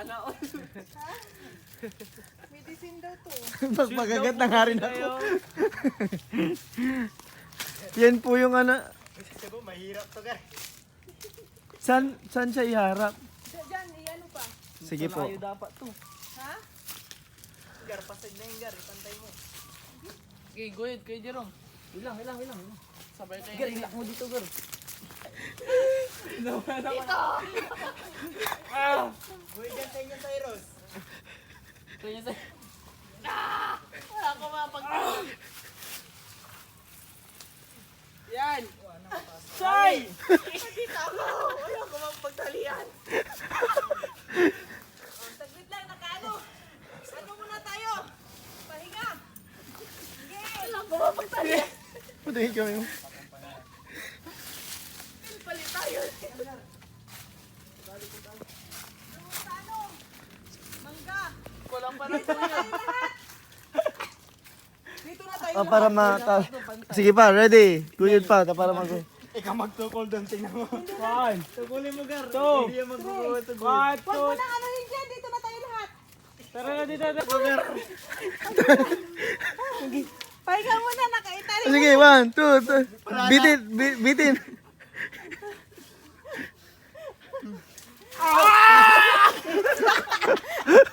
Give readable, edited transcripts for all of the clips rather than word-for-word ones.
Sana all. Medicine daw to. Magpagagat na nga rin ako. Yan po yung ano. Sabi mo, mahirap to guys. Saan siya iharap? Diyan, ano pa? Sige po. Malayo dapat to. Ha? Gar, pasag na yung gar. Pantay mo. Okay, go ahead, Kuya Jerome. Ilang. Sabay kayo. Gar, ilak mo dito, Gar. Buhay dyan tayo yung Cyrus. Kuya sa... Wala ko mapag... Yan! Say! Hindi tama. Wala ko mapagtalian. Saglit lang, nakaano. Ano muna tayo? Pahinga. Sige. Wala ko mapagtali. Patayin kami mo. Palit tayo. Ano? Mangga. Walang parang po yan. Dito na tayo. Para mata. Sige pa, ready. Guyod pa, para mag... Ikaw magtukol doon. Tingnan mo. One, Tukulin mo gar. Two, Hindi yan magkukuha to. one, Huwag mo na ano yun dyan. Dito na tayo lahat. Tara na dito. Gar. Pahinga muna, nakaitali. Sige, 1, 2, 3. Bitin.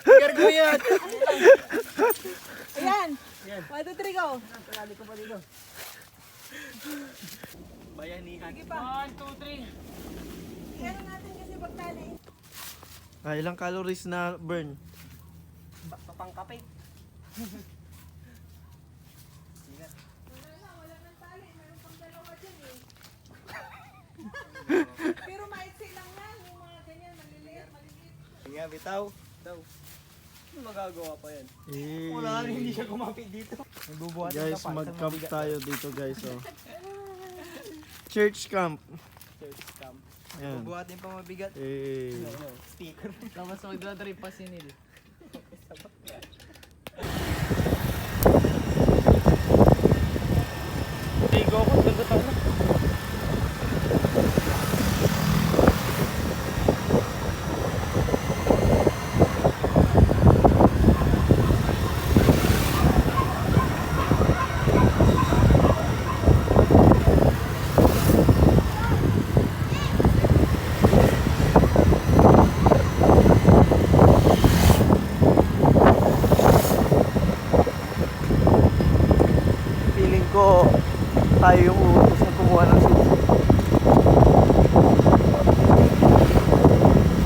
Garguyat. Ayan. 1, 2, 3, go. Bayanihan. Sige pa. 1, 2, 3. Ano natin kasi pagtali. Ilang calories na burn? Papangkape. Wala nang tali. Meron pang dalawa dyan eh. Pero maiksi lang yan. Yung mga ganyan, maliliit. Nga, bitaw. Daw. Ano magagawa pa yan? Eh, Wala rin, hindi siya kumapit dito. Nagbubuhat guys, mag-camp tayo dito, guys. Oh. Church camp. Church camp. Ayan. Bubuhat din pa mabigat. Eh. Speaker. Tapos magdadrive pa si Neil.